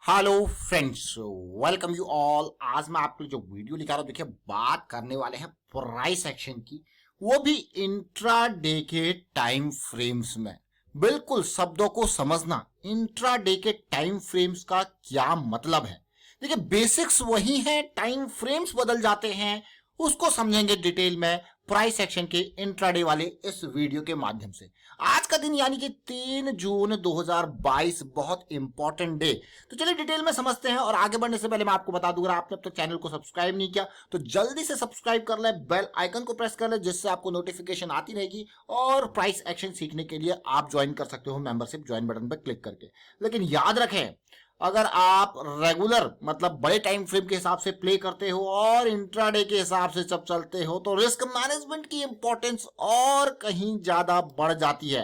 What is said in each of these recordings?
Hello friends, welcome you all. आज मैं आपके लिए जो वीडियो लिखा रहा हूं, देखिए बात करने वाले हैं प्राइस एक्शन की, वो भी इंट्राडे के टाइम फ्रेम्स में। बिल्कुल शब्दों को समझना, इंट्राडे के टाइम फ्रेम्स का क्या मतलब है। देखिए बेसिक्स वही है, टाइम फ्रेम्स बदल जाते हैं, उसको समझेंगे डिटेल में प्राइस एक्शन के इंट्राडे वाले इस वीडियो के माध्यम से। आज का दिन यानी कि 3 जून 2022 बहुत इंपॉर्टेंट डे। तो चलिए डिटेल में समझते हैं, और आगे बढ़ने से पहले मैं आपको बता दूंगा, आपने अब तक चैनल को सब्सक्राइब नहीं किया तो जल्दी से सब्सक्राइब कर ले, बेल आइकन को प्रेस कर ले, जिससे आपको नोटिफिकेशन आती रहेगी और प्राइस एक्शन सीखने के लिए आप ज्वाइन कर सकते हो मेंबरशिप ज्वाइन बटन पर क्लिक करके। लेकिन याद रखें, अगर आप रेगुलर मतलब बड़े टाइम फ्रेम के हिसाब से प्ले करते हो और इंट्राडे के हिसाब से जब चलते हो तो रिस्क मैनेजमेंट की इंपॉर्टेंस और कहीं ज्यादा बढ़ जाती है।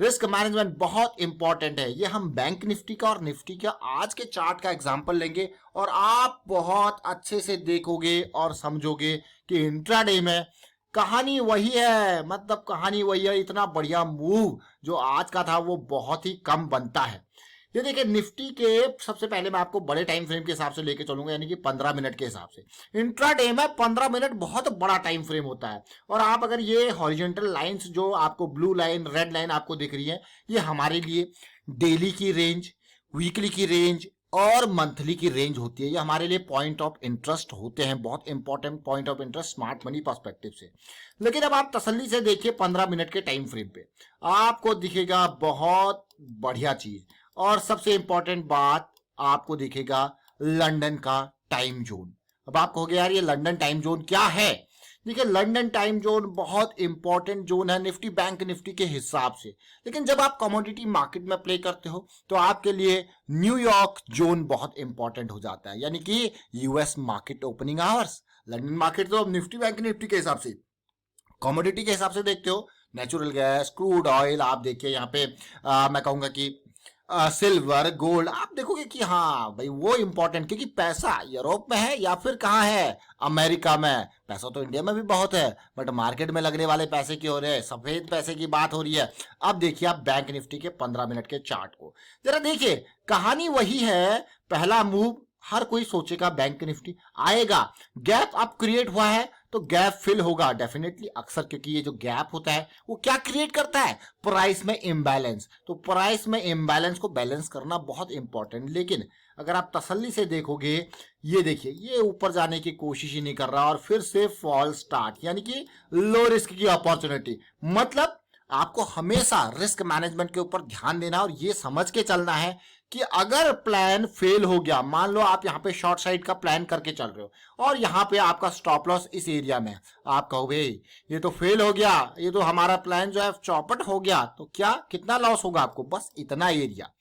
रिस्क मैनेजमेंट बहुत इंपॉर्टेंट है। ये हम बैंक निफ्टी का और निफ्टी का आज के चार्ट का एग्जांपल लेंगे और आप बहुत अच्छे से देखोगे और समझोगे कि इंट्राडे में कहानी वही है, मतलब कहानी वही है। इतना बढ़िया मूव जो आज का था वो बहुत ही कम बनता है। ये देखिए निफ्टी के सबसे पहले मैं आपको बड़े टाइम फ्रेम के हिसाब से लेके चलूंगा, यानी कि 15 मिनट के हिसाब से। इंट्राडे में 15 मिनट बहुत बड़ा टाइम फ्रेम होता है। और आप अगर ये हॉरिजॉन्टल लाइंस जो आपको ब्लू लाइन रेड लाइन आपको दिख रही है, ये हमारे लिए डेली की रेंज, वीकली की रेंज और मंथली की रेंज होती है। ये हमारे लिए पॉइंट ऑफ इंटरेस्ट होते हैं, बहुत important point of interest smart money perspective से। लेकिन अब आप तसल्ली से देखिए 15 मिनट के टाइम फ्रेम पे आपको दिखेगा बहुत बढ़िया चीज। और सबसे इंपॉर्टेंट बात आपको दिखेगा लंदन का टाइम जोन। अब आप कहोगे यार ये लंदन टाइम जोन क्या है। देखिए लंदन टाइम जोन बहुत इंपॉर्टेंट जोन है निफ्टी बैंक निफ्टी के हिसाब से। लेकिन जब आप कमोडिटी मार्केट में प्ले करते हो तो आपके लिए न्यूयॉर्क जोन बहुत इंपॉर्टेंट हो जाता है, यानी कि US market opening hours. London market तो निफ्टी बैंक निफ्टी के हिसाब से, कमोडिटी के हिसाब से देखते हो, नेचुरल गैस, क्रूड ऑयल, आप देखिए यहाँ पे मैं कहूंगा कि सिल्वर, गोल्ड, आप देखोगे कि हाँ भाई वो इंपॉर्टेंट, क्योंकि पैसा यूरोप में है या फिर कहाँ है, अमेरिका में। पैसा तो इंडिया में भी बहुत है, बट मार्केट में लगने वाले पैसे की हो रहे हैं, सफेद पैसे की बात हो रही है। अब देखिए आप बैंक निफ्टी के 15 मिनट के चार्ट को जरा देखिए, कहानी वही है। पहला मूव हर कोई सोचेगा बैंक निफ्टी आएगा, गैप अब क्रिएट हुआ है तो गैप फिल होगा डेफिनेटली अक्सर, क्योंकि ये जो गैप होता है वो क्या क्रिएट करता है, प्राइस में इम्बैलेंस। तो प्राइस में इम्बैलेंस को बैलेंस करना बहुत इंपॉर्टेंट। लेकिन अगर आप तसल्ली से देखोगे, ये देखिए ये ऊपर जाने की कोशिश ही नहीं कर रहा और फिर से फॉल स्टार्ट, यानी कि लो रिस्क की अपॉर्चुनिटी। मतलब आपको हमेशा रिस्क मैनेजमेंट के ऊपर ध्यान देना और ये समझ के चलना है कि अगर प्लान फेल हो गया, मान लो आप यहाँ पे शॉर्ट साइड का प्लान करके चल रहे हो और यहाँ पे आपका स्टॉप लॉस इस एरिया में, आप कहो भाई ये तो फेल हो गया, ये तो हमारा प्लान जो है चौपट हो गया, तो क्या कितना लॉस होगा आपको, बस इतना एरिया।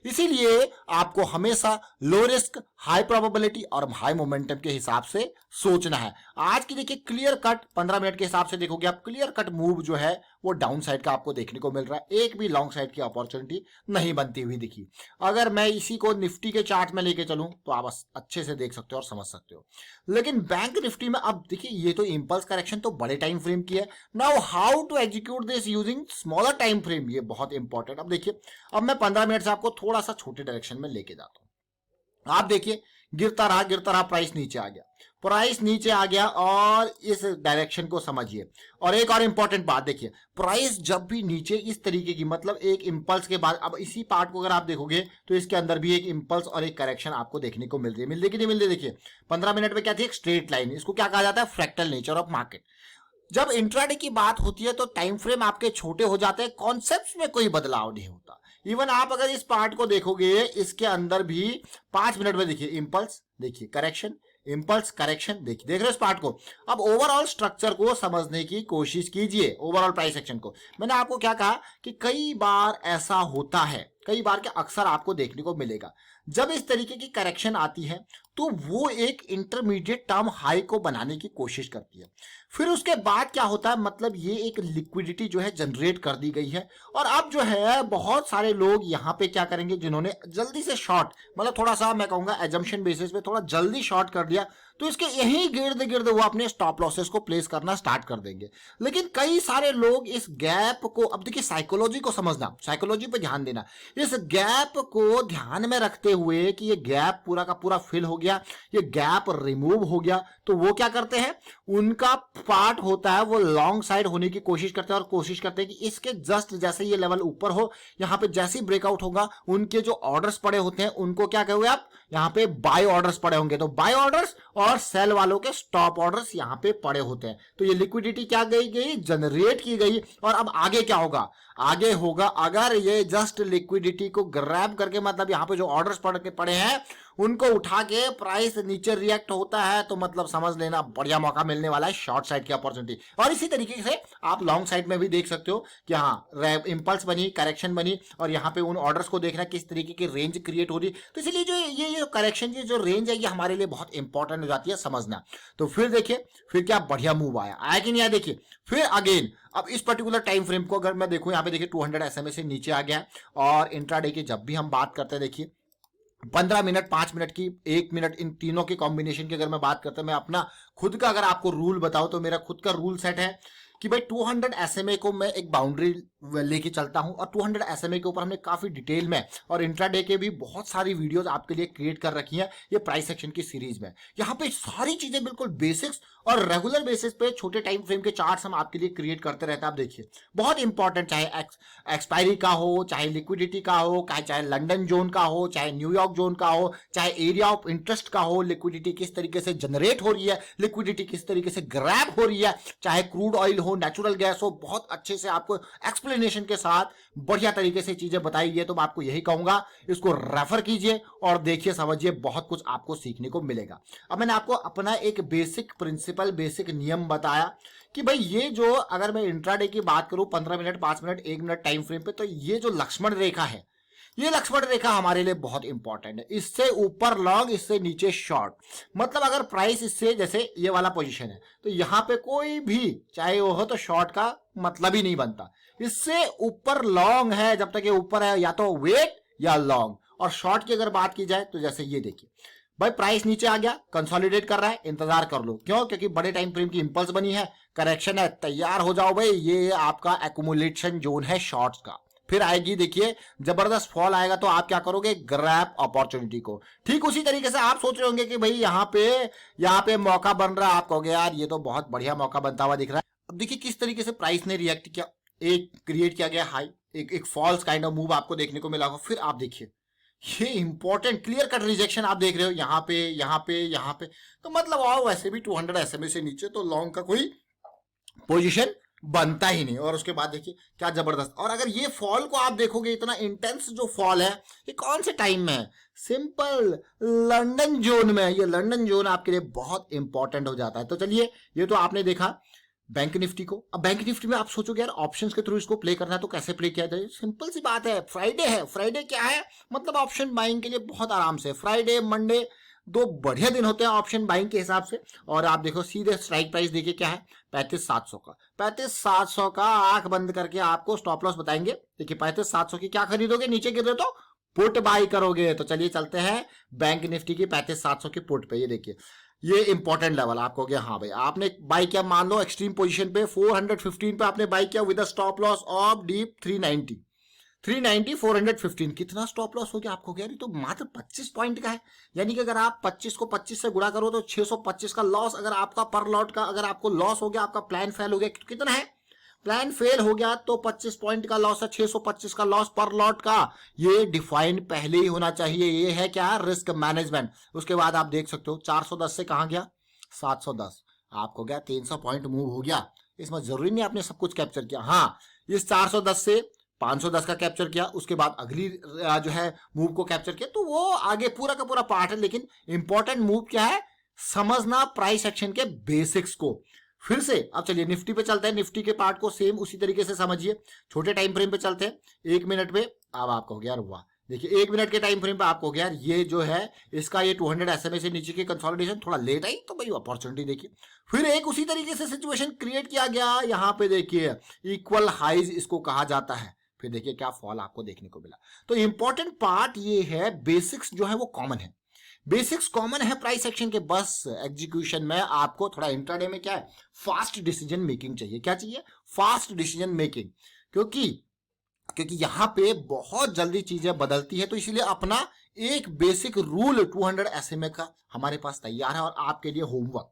इसीलिए आपको हमेशा लो रिस्क हाई प्रोबेबिलिटी और हाई मोमेंटम के हिसाब से सोचना है। आज की देखिए क्लियर कट 15 मिनट के हिसाब से देखोगे आप, क्लियर कट मूव जो है वो डाउन साइड का आपको देखने को मिल रहा है, एक भी लॉन्ग साइड की अपॉर्चुनिटी नहीं बनती हुई दिखी। अगर मैं इसी को निफ्टी के चार्ट में लेके चलूं तो आप अच्छे से देख सकते हो और समझ सकते हो। लेकिन बैंक निफ्टी में अब देखिए ये तो इंपल्स करेक्शन तो बड़े टाइम फ्रेम की है। Now how to execute this using smaller time frame, ये बहुत इंपॉर्टेंट। अब देखिए अब मैं 15 मिनट से आपको थोड़ा सा छोटे डायरेक्शन में लेके जाता हूं। आप देखिए गिरता रहा प्राइस नीचे आ गया, प्राइस नीचे आ गया और इस डायरेक्शन को समझिए। और एक और इंपॉर्टेंट बात देखिए, प्राइस जब भी नीचे इस तरीके की, मतलब एक इंपल्स के बाद, अब इसी पार्ट को अगर आप देखोगे तो इसके अंदर भी एक इंपल्स और एक करेक्शन आपको देखने को मिल रही है। मिल रही कि नहीं मिल रही, देखिए 15 मिनट में क्या थी, एक स्ट्रेट लाइन, इसको क्या कहा जाता है, फ्रैक्टल नेचर ऑफ मार्केट। जब इंट्राडे की बात होती है तो टाइम फ्रेम आपके छोटे हो जाते हैं, कॉन्सेप्ट्स में कोई बदलाव नहीं होता। इवन आप अगर इस पार्ट को देखोगे, इसके अंदर भी 5 मिनट में देखिए इंपल्स, देखिए करेक्शन, इंपल्स करेक्शन, देखिए देख रहे हो इस पार्ट को। अब ओवरऑल स्ट्रक्चर को समझने की कोशिश कीजिए, ओवरऑल प्राइस एक्शन को। मैंने आपको क्या कहा कि कई बार ऐसा होता है, कई बार के अक्सर आपको देखने को मिलेगा, जब इस तरीके की करेक्शन आती है तो वो एक इंटरमीडिएट टर्म हाई को बनाने की कोशिश करती है। फिर उसके बाद क्या होता है, मतलब ये एक लिक्विडिटी जो है जनरेट कर दी गई है, और अब जो है बहुत सारे लोग यहाँ पे क्या करेंगे, जिन्होंने जल्दी से शॉर्ट, मतलब थोड़ा सा मैं कहूंगा एजम्पशन बेसिस पे थोड़ा जल्दी शॉर्ट कर दिया, तो इसके यही गिर्द गिर्द वो अपने स्टॉप लॉसेस को प्लेस करना स्टार्ट कर देंगे। लेकिन कई सारे लोग इस गैप को, अब देखिए साइकोलॉजी को समझना, साइकोलॉजी पे ध्यान देना, इस गैप को ध्यान में रखते हुए कि ये गैप पूरा का पूरा फिल हो गया, ये गैप रिमूव हो गया, तो वो क्या करते हैं, उनका पार्ट होता है वो लॉन्ग साइड होने की कोशिश करते हैं, और कोशिश करते हैं कि इसके जस्ट जैसे ये लेवल ऊपर हो, यहाँ पे जैसे ही ब्रेकआउट होगा उनके जो ऑर्डर्स पड़े होते हैं उनको क्या कहोगे आप, यहाँ पे बाय ऑर्डर्स पड़े होंगे, तो बाय ऑर्डर्स और सेल वालों के स्टॉप ऑर्डर्स यहाँ पे पड़े होते हैं। तो ये लिक्विडिटी क्या गई जनरेट की गई, और अब आगे क्या होगा, आगे होगा अगर ये जस्ट लिक्विडिटी को ग्रैब करके, मतलब यहाँ पे जो ऑर्डर्स पड़े हैं उनको उठा के प्राइस नीचे रिएक्ट होता है, तो मतलब समझ लेना बढ़िया मौका मिलने वाला है शॉर्ट साइड की अपॉर्चुनिटी। और इसी तरीके से आप लॉन्ग साइड में भी देख सकते हो कि हाँ इंपल्स बनी, करेक्शन बनी, और यहाँ पे उन ऑर्डर्स को देखना किस तरीके की रेंज क्रिएट हो रही, तो इसलिए जो ये करेक्शन की जो रेंज है ये हमारे लिए बहुत इंपॉर्टेंट हो जाती है समझना। तो फिर देखिए फिर क्या बढ़िया मूव आया कि नहीं आया, देखिए फिर अगेन अब इस पर्टिकुलर टाइम फ्रेम को अगर मैं देखूं, यहाँ पे देखिए 200 SMA से नीचे आ गया है, और इंट्राडे की जब भी हम बात करते हैं, देखिए 15 मिनट, 5 मिनट की, 1 मिनट, इन तीनों के कॉम्बिनेशन की अगर मैं बात करता हूं, मैं अपना खुद का अगर आपको रूल बताऊं तो मेरा खुद का रूल सेट है कि भाई 200 SMA को मैं एक बाउंड्री लेके चलता हूं, और 200 SMA के ऊपर हमने काफी डिटेल में और इंट्राडे के भी बहुत सारी वीडियोस आपके लिए क्रिएट कर रखी हैं ये प्राइस एक्शन की सीरीज में। यहाँ पे सारी चीजें बिल्कुल बेसिक्स और रेगुलर बेसिस पे छोटे टाइम फ्रेम के चार्ट्स हम आपके लिए क्रिएट करते रहते हैं। आप देखिए बहुत इंपॉर्टेंट, चाहे एक्सपायरी का हो, चाहे लिक्विडिटी का हो, चाहे लंदन जोन का हो, चाहे न्यूयॉर्क जोन का हो, चाहे एरिया ऑफ इंटरेस्ट का हो, लिक्विडिटी किस तरीके से जनरेट हो रही है, लिक्विडिटी किस तरीके से ग्रैब हो रही है, चाहे क्रूड ऑयल हो, नेचुरल गैस हो, बहुत अच्छे से आपको एक्सप्लेनेशन के साथ बढ़िया तरीके से चीजें बताई है। तो मैं आपको यही कहूंगा इसको रेफर कीजिए और देखिए, समझिए, बहुत कुछ आपको सीखने को मिलेगा। अब मैंने आपको अपना एक बेसिक प्रिंसिपल, बेसिक नियम बताया कि भाई ये जो, अगर मैं इंट्राडे की बात करूं 15 minute, 5 minute, 1 minute time frame पे, तो ये जो लक्ष्मण रेखा है, ये लक्ष्मण रेखा हमारे लिए बहुत इंपॉर्टेंट है। इससे ऊपर लॉन्ग, इससे नीचे शॉर्ट, मतलब अगर प्राइस इससे, जैसे ये वाला पोजीशन है, तो यहां पे कोई भी चाहे वो हो तो शॉर्ट का मतलब ही नहीं बनता। इससे ऊपर लॉन्ग है, जब तक ये ऊपर है या तो वेट या लॉन्ग। और शॉर्ट की अगर बात की जाए तो जैसे ये देखिए भाई प्राइस नीचे आ गया, कंसोलिडेट कर रहा है, इंतजार कर लो। क्यों? क्योंकि बड़े टाइम फ्रेम की इंपल्स बनी है, करेक्शन है, तैयार हो जाओ भाई, ये आपका एक्यूमुलेशन जोन है शॉर्ट्स का। फिर आएगी, देखिए जबरदस्त फॉल आएगा, तो आप क्या करोगे, ग्रैब अपॉर्चुनिटी को। ठीक उसी तरीके से आप सोच रहे होंगे कि भाई यहाँ पे मौका बन रहा है, आप कहोगे यार ये तो बहुत बढ़िया मौका बनता हुआ दिख रहा है। अब देखिए किस तरीके से प्राइस ने रिएक्ट किया, एक क्रिएट किया गया हाई, एक फॉल्स काइंड ऑफ मूव आपको देखने को मिला होगा। फिर आप देखिए ये इंपॉर्टेंट क्लियर कट रिजेक्शन आप देख रहे हो, यहाँ पे, यहाँ पे, यहाँ पे, तो मतलब आओ वैसे भी 200 SMA से नीचे तो लॉन्ग का कोई पोजीशन बनता ही नहीं। और उसके बाद देखिए क्या जबरदस्त, और अगर ये फॉल को आप देखोगे, इतना इंटेंस जो फॉल है, ये कौन से टाइम में है, सिंपल लंदन जोन में है। ये लंदन जोन आपके लिए बहुत इंपॉर्टेंट हो जाता है। तो चलिए, ये तो आपने देखा बैंक निफ्टी को। अब बैंक निफ्टी में आप सोचोगे यार ऑप्शंस के थ्रू इसको प्ले करना है, तो कैसे प्ले किया जाए? सिंपल सी बात है, फ्राइडे है, फ्राइडे क्या है, मतलब ऑप्शन बाइंग के लिए बहुत आराम से, फ्राइडे मंडे 2 बढ़िया दिन होते हैं ऑप्शन बाइंग के हिसाब से। और आप देखो सीधे स्ट्राइक प्राइस देखिए क्या है, 35,700 का, 35,700 का आंख बंद करके आपको स्टॉप लॉस बताएंगे। देखिए 35,700 की क्या खरीदोगे, नीचे गिर रहे तो पुट बाई करोगे। तो चलिए चलते हैं बैंक निफ्टी की 35,700 की पुट पे। ये देखिए ये इंपॉर्टेंट लेवल, आप कहोगे हाँ भाई आपने बाई किया, मान लो एक्सट्रीम पोजीशन पे 415 पे आपने बाई किया with a stop loss of deep 390, 415, कितना स्टॉप लॉस हो गया आपको? यार ये तो मात्र 25 पॉइंट का है, यानी कि अगर आप 25 को 25 से गुणा करो तो 625 का लॉस अगर आपका पर लॉट का, अगर आपको लॉस हो गया, आपका प्लान फेल हो गया, कितना है, प्लान फेल हो गया तो 25 पॉइंट का लॉस है, 625 का लॉस पर लॉट का। ये डिफाइन पहले ही होना चाहिए, ये है क्या, रिस्क मैनेजमेंट। उसके बाद आप देख सकते हो 410 से कहां गया, 710, आपको गया 300 पॉइंट मूव हो गया। इसमें जरूरी नहीं आपने सब कुछ कैप्चर किया, हाँ इस 410 से 510 का कैप्चर किया, उसके बाद अगली जो है मूव को कैप्चर किया, तो वो आगे पूरा का पूरा पार्ट है। लेकिन इंपॉर्टेंट मूव क्या है, समझना प्राइस एक्शन के बेसिक्स को। फिर से अब चलिए निफ्टी पे चलते हैं, निफ्टी के पार्ट को सेम उसी तरीके से समझिए। छोटे टाइम फ्रेम पे चलते हैं, 1 मिनट पे। अब आप कहोगे यार वाह, देखिए 1 मिनट के टाइम फ्रेम पे आपको हो गया यार, ये जो है इसका ये 200 SMA से नीचे की कंसोलिडेशन थोड़ा लेट आई, तो भाई अपॉर्चुनिटी देखिए। फिर एक उसी तरीके से सिचुएशन क्रिएट किया गया, यहाँ पे देखिए इक्वल हाइज इसको कहा जाता है। फिर देखिए क्या फॉल आपको देखने को मिला। तो इंपॉर्टेंट पार्ट ये है, बेसिक्स जो है वो कॉमन है, बेसिक्स कॉमन है प्राइस एक्शन के, बस एग्जीक्यूशन में आपको थोड़ा इंट्राडे में क्या है, फास्ट डिसीजन मेकिंग चाहिए। क्या चाहिए? Fast decision making. क्योंकि क्योंकि यहां पे बहुत जल्दी चीजें बदलती है, तो इसलिए अपना एक बेसिक रूल 200 SMA का हमारे पास तैयार है और आपके लिए होमवर्क।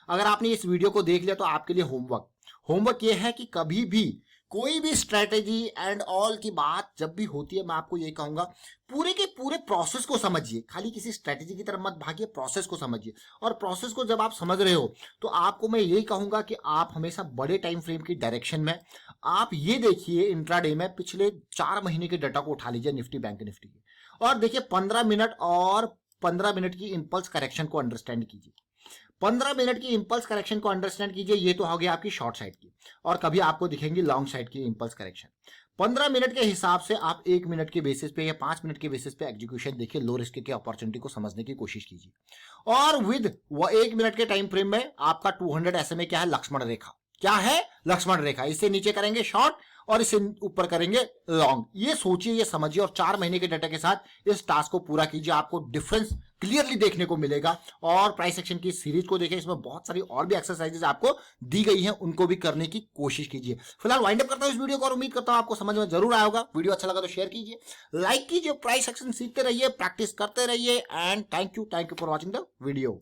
अगर आपने इस वीडियो को देख लिया तो आपके लिए होमवर्क ये है कि कभी भी कोई भी स्ट्रेटेजी एंड ऑल की बात जब भी होती है, मैं आपको ये कहूंगा पूरे के पूरे प्रोसेस को समझिए, खाली किसी स्ट्रेटेजी की तरफ मत भागिए, प्रोसेस को समझिए। और प्रोसेस को जब आप समझ रहे हो तो आपको मैं यही कहूंगा कि आप हमेशा बड़े टाइम फ्रेम की डायरेक्शन में आप ये देखिए, इंट्राडे में पिछले 4 महीने के डाटा को उठा लीजिए, निफ्टी बैंक निफ्टी की, और देखिए 15 मिनट और 15 मिनट की इंपल्स करेक्शन को अंडरस्टैंड कीजिए। 15 मिनट की इंपल्स करेक्शन को अंडरस्टैंड कीजिए, ये तो हो गया आपकी शॉर्ट साइड की, और कभी आपको दिखेंगी लॉन्ग साइड की इंपल्स करेक्शन। 15 मिनट के हिसाब से आप 1 मिनट के बेसिस पे या 5 मिनट के बेसिस पे एग्जीक्यूशन देखिए, लो रिस्क के अपॉर्चुनिटी को समझने की कोशिश कीजिए। और विद 1 मिनट के टाइम फ्रेम में आपका 200 SMA क्या है? लक्ष्मण रेखा। क्या है? लक्ष्मण रेखा। इससे नीचे करेंगे शॉर्ट और इससे ऊपर करेंगे लॉन्ग। ये सोचिए, ये समझिए, और 4 महीने के डाटा के साथ इस टास्क को पूरा कीजिए, आपको डिफरेंस क्लियरली देखने को मिलेगा। और प्राइस एक्शन की सीरीज को देखें, इसमें बहुत सारी और भी एक्सरसाइजेस आपको दी गई हैं, उनको भी करने की कोशिश कीजिए। फिलहाल वाइंड अप करता हूं इस वीडियो को और उम्मीद करता हूं आपको समझ में जरूर आया होगा। वीडियो अच्छा लगा तो शेयर कीजिए, लाइक कीजिए, प्राइस एक्शन सीखते रहिए, प्रैक्टिस करते रहिए, and thank you for watching the video.